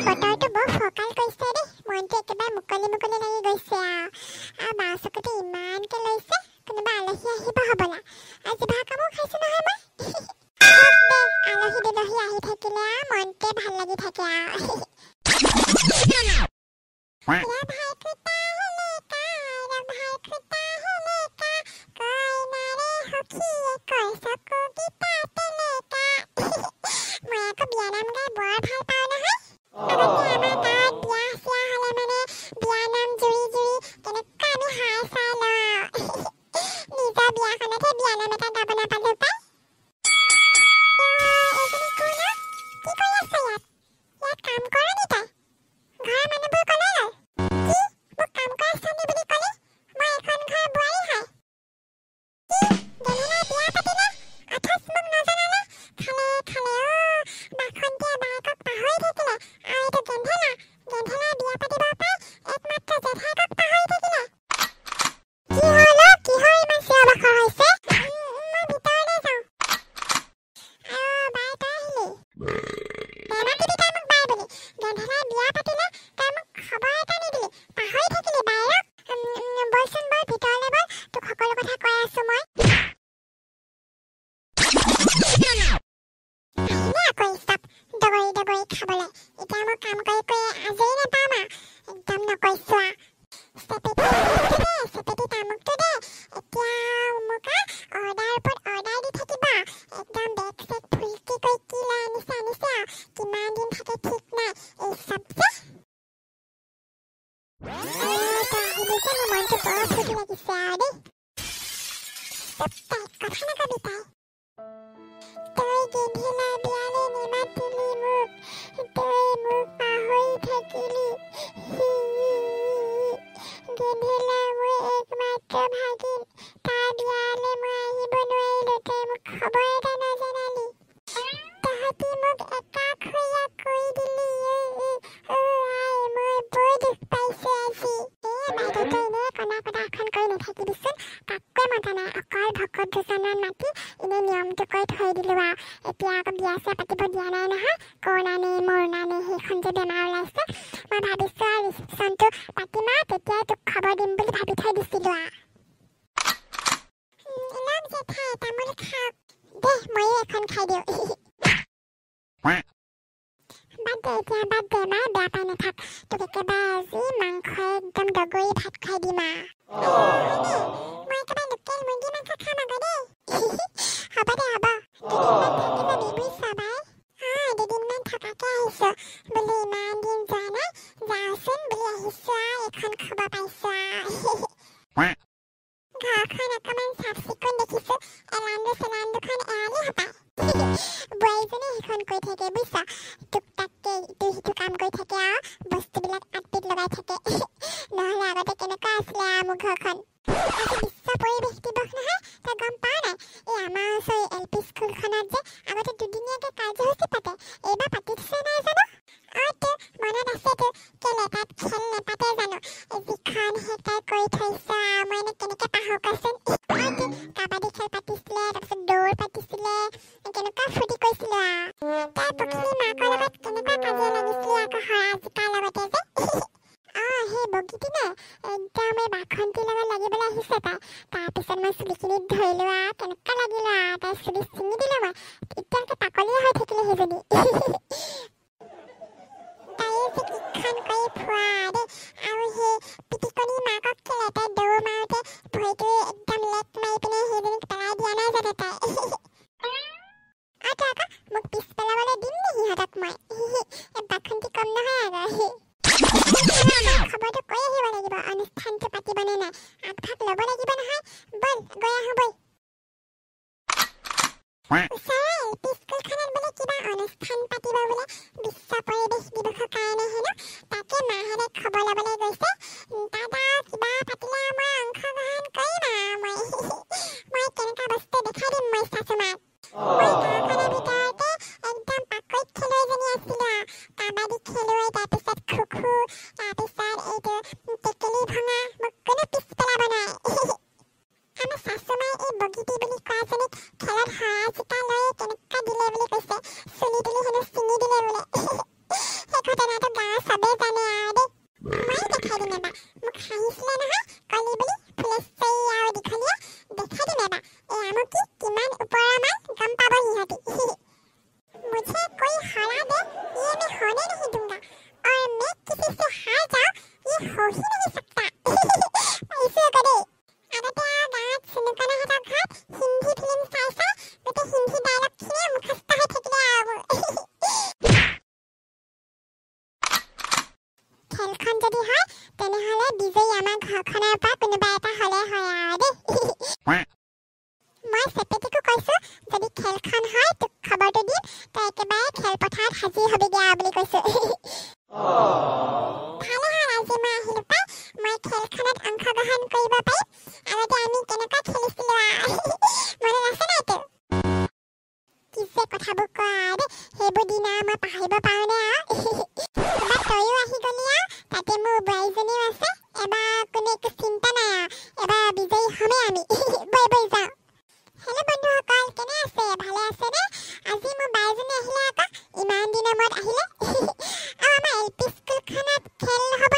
বতৰটো বৰ ফকাল কৰিছে দেই মনটো একেবাৰে মুকলি মুকলি লাগি গৈছে আৰু বাছকতে ইমানকে লৈছে কোনোবা আলহী আহিব হ'বলা আজি ভাত কামো খাইছো নহয় মই আলহী দুলহী আহি থাকিলে মনতে ভাল লাগি থাকে Suni dili hena singi dile bole होने नहीं दूंगा और मैं किसी से हार जाऊं ये हो ही नहीं सकता ऐसे करे আগতে গাঁৱত চিনুকনাহঁতৰ ঘৰত হিন্দী ফিল্ম চাই চাই গোটেই হিন্দী ডায়লগখিনিয়ে মুখস্থ হৈ থাকিলে আৰু খেলখন যদি হয় তেনেহ'লে বিজয়ী আমাৰ ঘৰখনৰ পৰা কোনোবা এটা হ'লে হয় আৰু দেই মই চেপেটিকো কৈছো যদি খেলখন হয় তোক খবৰটো দিম তই একেবাৰে খেলপথাৰত হাজিৰ হবিগে আৰু বুলি কৈছো ভালে হ'ল আজি মই আহিলো পাই মই খেলখনত অংশগ্ৰহণ কৰিব পাৰিম আগতে আমি কেনেকুৱা খেলিছিলো মনত আছে নাই তোৰ কি যে কথাবোৰ কোৱা দেই সেইবোৰ দিন আৰু মই পাহৰিব পাৰোঁনে আৰু এবাৰ তয়ো আহি গলি আৰু তাতে মোৰ বোৱাৰীজনীও আছে এবাৰ কোনো একো চিন্তা নাই আৰু এবাৰ বিজয়ী হ'মেই আমি বৈ বৈ যাওঁ হেল্ল' বন্ধুসকল কেনে আছে ভালে আছেনে আজি মোৰ বাইজনী আহিলে আকৌ ইমান দিনৰ মূৰত আহিলে আৰু আমাৰ এল পি স্কুলখনত খেল হ'ব